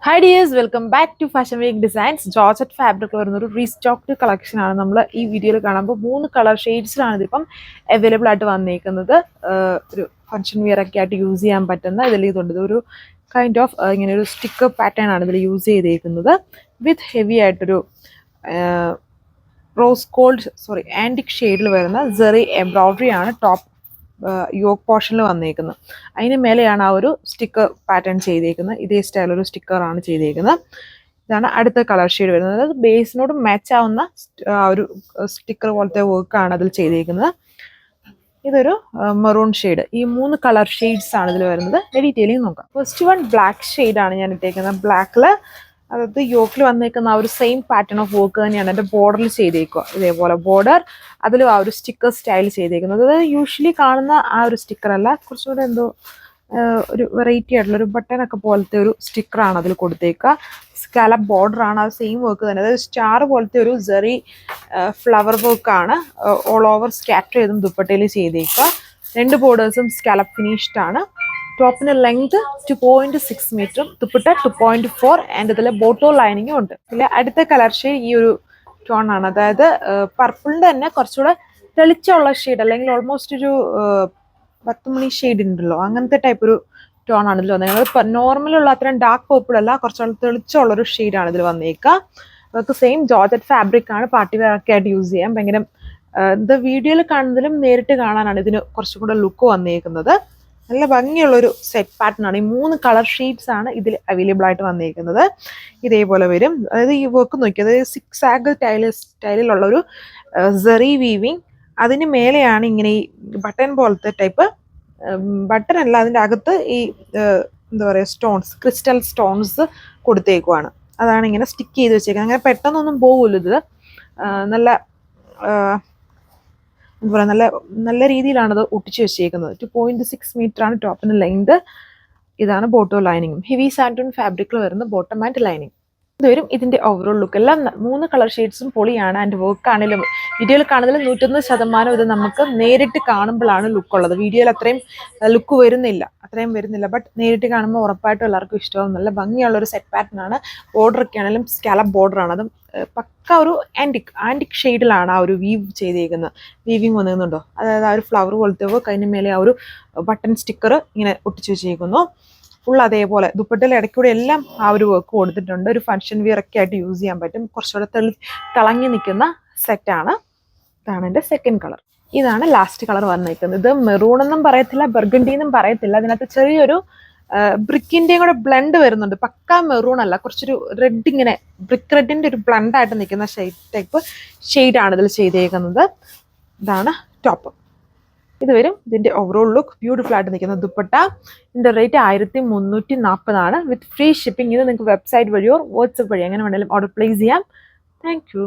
Hi dears, welcome back to Fashion Week Designs. Georgette fabric വരുന്ന ഒരു restocked collection ആണ് നമ്മൾ ഈ വീഡിയോയിൽ കാണുമ്പോൾ 3 കളർ ഷെയ്ഡ്സിലാണ് ഇതിപ്പം അവൈലബിൾ ആയിട്ട് വന്നിരിക്കുന്നത്. ഒരു ഫംഗ്ഷൻ വിയർ ഒക്കെ ആയിട്ട് യൂസ് ചെയ്യാൻ പറ്റുന്ന ഇതിൽ ഇതുണ്ട്. ഒരു കൈൻഡ് ഓഫ് ഇങ്ങനെ ഒരു സ്റ്റിക്കർ പാറ്റേൺ ആണ് ഇതിൽ യൂസ് ചെയ്തിരിക്കുന്നത് വിത്ത് ഹെവി ആയിട്ടൊരു റോസ് ഗോൾഡ് ആൻറ്റിക് ഷെയ്ഡിൽ വരുന്ന സെറി എംബ്രോയിഡറി ആണ് ടോപ്പ് യോക്ക് പോർഷനിൽ വന്നേക്കുന്നത്. അതിന് മേലെയാണ് ആ ഒരു സ്റ്റിക്കർ പാറ്റേൺ ചെയ്തേക്കുന്നത്. ഇതേ സ്റ്റൈലൊരു സ്റ്റിക്കറാണ് ചെയ്തേക്കുന്നത്. ഇതാണ് അടുത്ത കളർ ഷെയ്ഡ് വരുന്നത്. അതായത് ബേസിനോട് മാച്ച് ആവുന്ന ഒരു സ്റ്റിക്കർ പോലത്തെ വർക്കാണ് അതിൽ ചെയ്തേക്കുന്നത്. ഇതൊരു മെറൂൺ ഷെയ്ഡ്. ഈ 3 കളർ ഷെയ്ഡ്സ് ആണ് ഇതിൽ വരുന്നത്. ഡീറ്റെയിലിംഗ് നോക്കാം. ഫസ്റ്റ് വൺ ബ്ലാക്ക് ഷെയ്ഡാണ് ഞാൻ ഇട്ടേക്കുന്നത്. ബ്ലാക്കിൽ അതായത് യോക്കിൽ വന്നേക്കുന്ന ആ ഒരു സെയിം പാറ്റേൺ ഓഫ് വർക്ക് തന്നെയാണ് എൻ്റെ ബോർഡറിൽ ചെയ്തേക്കുക. ഇതേപോലെ ബോർഡർ അതിലും ആ ഒരു സ്റ്റിക്കർ സ്റ്റൈൽ ചെയ്തേക്കുന്നത്. അതായത് യൂഷ്വലി കാണുന്ന ആ ഒരു സ്റ്റിക്കർ അല്ല, കുറച്ചുകൂടെ എന്തോ ഒരു വെറൈറ്റി ആയിട്ടുള്ള ഒരു ബട്ടനൊക്കെ പോലത്തെ ഒരു സ്റ്റിക്കറാണ് അതിൽ കൊടുത്തേക്കുക. സ്കാലപ്പ് ബോർഡറാണ്, ആ സെയിം വർക്ക് തന്നെ. അതായത് സ്റ്റാർ പോലത്തെ ഒരു സെറി ഫ്ലവർ വർക്കാണ് ഓൾ ഓവർ സ്കാറ്റർ ചെയ്തും ദുപ്പട്ടയിൽ ചെയ്തേക്കുക. 2 ബോർഡേഴ്സും സ്കാലപ്പ് ഫിനിഷ്ഡ് ആണ്. ടോപ്പിന് ലെങ്ത് 2.6 മീറ്ററും ദുപ്പട്ട 2.4 ആൻഡ് ഇതിൽ ബോട്ടോ ലൈനിങ്ങും ഉണ്ട്. ഇതിലെ അടുത്ത കളർ ഷെയ്ഡ് ഈ ഒരു ടോൺ ആണ്. അതായത് പർപ്പിളിൻ്റെ തന്നെ കുറച്ചുകൂടെ തെളിച്ചുള്ള ഷെയ്ഡ്, അല്ലെങ്കിൽ ഓൾമോസ്റ്റ് ഒരു 10 മണി ഷെയ്ഡ് ഉണ്ടല്ലോ, അങ്ങനത്തെ ടൈപ്പ് ഒരു ടോൺ ആണ് ഇതിൽ വന്നേക്കുന്നത്. നോർമലുള്ള അത്രയും ഡാർക്ക് പർപ്പിൾ അല്ല, കുറച്ചുകൂടെ തെളിച്ചുള്ളൊരു ഷെയ്ഡാണ് ഇതിൽ വന്നേക്കുക. അതൊക്കെ സെയിം ജോർജറ്റ് ഫാബ്രിക് ആണ്. പാർട്ടി വെയർ ഒക്കെ ആയിട്ട് യൂസ് ചെയ്യാം. ഭയങ്കര ഇത് വീഡിയോയിൽ കാണുന്നതിലും നേരിട്ട് കാണാനാണ് ഇതിന് കുറച്ചും കൂടെ ലുക്ക് വന്നേക്കുന്നത്. നല്ല ഭംഗിയുള്ളൊരു സെറ്റ് പാറ്റേൺ ആണ്. ഈ 3 കളർ ഷെയ്ഡ്സ് ആണ് ഇതിൽ അവൈലബിൾ ആയിട്ട് വന്നിരിക്കുന്നത്. ഇതേപോലെ വരും. അതായത് ഈ വർക്ക് നോക്കി, അതായത് 6 ആഗ് സ്റ്റൈലിലുള്ള ഒരു സെറി വീവിങ്. അതിന് മേലെയാണ് ഇങ്ങനെ ഈ ബട്ടൺ പോലത്തെ ടൈപ്പ്, ബട്ടൺ അല്ല, അതിൻ്റെ അകത്ത് ഈ എന്താ പറയുക സ്റ്റോൺസ്, ക്രിസ്റ്റൽ സ്റ്റോൺസ് കൊടുത്തേക്കുവാണ്. അതാണ് ഇങ്ങനെ സ്റ്റിക്ക് ചെയ്ത് വെച്ചേക്കുന്നത്. അങ്ങനെ പെട്ടെന്നൊന്നും പോകില്ല ഇത്. നല്ല എന്താ പറയുക, നല്ല രീതിയിലാണത് ഒട്ടിച്ച് വെച്ചേക്കുന്നത്. 2.6 മീറ്റർ ആണ് ടോപ്പിന് ലെങ്ത്. ഇതാണ് ബോട്ടോ ലൈനിങ്ങും. ഹെവി സാൻഡൂൺ ഫാബ്രിക്കിൽ വരുന്ന ബോട്ടം ആൻഡ് ലൈനിങ്. ഇത് വരും ഇതിൻ്റെ ഓവറോൾ ലുക്ക്. എല്ലാം 3 കളർ ഷെയ്ഡ്സും പൊളിയാണ്. ആൻഡ് വർക്ക് ആണെങ്കിലും വീഡിയോയിൽ കാണുന്നതിൽ 101% ഇത് നമുക്ക് നേരിട്ട് കാണുമ്പോഴാണ് ലുക്കുള്ളത്. വീഡിയോയിൽ അത്രയും ലുക്ക് വരുന്നില്ല, ബട്ട് നേരിട്ട് കാണുമ്പോൾ ഉറപ്പായിട്ടും എല്ലാവർക്കും ഇഷ്ടമാവും. നല്ല ഭംഗിയുള്ളൊരു സെറ്റ് പാറ്റേൺ ആണ്. ബോർഡറൊക്കെ ആണെങ്കിലും സ്കാലപ്പ് ബോർഡറാണ്. അതും പക്ക ഒരു ആൻറ്റിക് ഷെയ്ഡിലാണ് ആ ഒരു വീവ് ചെയ്തേക്കുന്നത്. വീവിങ് വന്നിരുന്നുണ്ടോ, അതായത് ആ ഒരു ഫ്ലവർ പോലത്തെ അതിന് മേലെ ആ ഒരു ബട്ടൺ സ്റ്റിക്കർ ഇങ്ങനെ ഒട്ടിച്ച് വെച്ചേക്കുന്നു. ഫുൾ അതേപോലെ ദുപ്പട്ടയിൽ ഇടയ്ക്കൂടെ എല്ലാം ആ ഒരു വർക്ക് കൊടുത്തിട്ടുണ്ട്. ഒരു ഫംഗ്ഷൻ വിയർ ഒക്കെ ആയിട്ട് യൂസ് ചെയ്യാൻ പറ്റും. കുറച്ചുകൂടെ തിളങ്ങി നിൽക്കുന്ന സെറ്റാണ്. ഇതാണ് എൻ്റെ സെക്കൻഡ് കളർ. ഇതാണ് ലാസ്റ്റ് കളർ വന്നിരിക്കുന്നത്. ഇത് മെറൂൺ എന്നും പറയത്തില്ല, ബർഗണ്ടി എന്നും പറയത്തില്ല. അതിനകത്ത് ചെറിയൊരു ബ്രിക്കിൻ്റെയും കൂടെ ബ്ലെൻഡ് വരുന്നുണ്ട്. പക്ക മെറൂൺ അല്ല, കുറച്ചൊരു റെഡ്, ഇങ്ങനെ ബ്രിക്ക് റെഡിൻ്റെ ഒരു ബ്ലെൻഡായിട്ട് നിൽക്കുന്ന ടൈപ്പ് ഷെയ്ഡാണ് ഇതിൽ ചെയ്തേക്കുന്നത്. ഇതാണ് ടോപ്പ്. ഇത് വരും ഇതിൻ്റെ ഓവറോൾ ലുക്ക്. ബ്യൂട്ടിഫുൾ ആയിട്ട് നിൽക്കുന്ന ദുപ്പട്ട. ഇതിൻ്റെ റേറ്റ് 1340 ആണ് വിത്ത് ഫ്രീ ഷിപ്പിംഗ്. ഇത് നിങ്ങൾക്ക് വെബ്സൈറ്റ് വഴിയോ വാട്സപ്പ് വഴിയോ എങ്ങനെ വേണമെങ്കിലും ഓർഡർ പ്ലേസ് ചെയ്യാം. Thank you.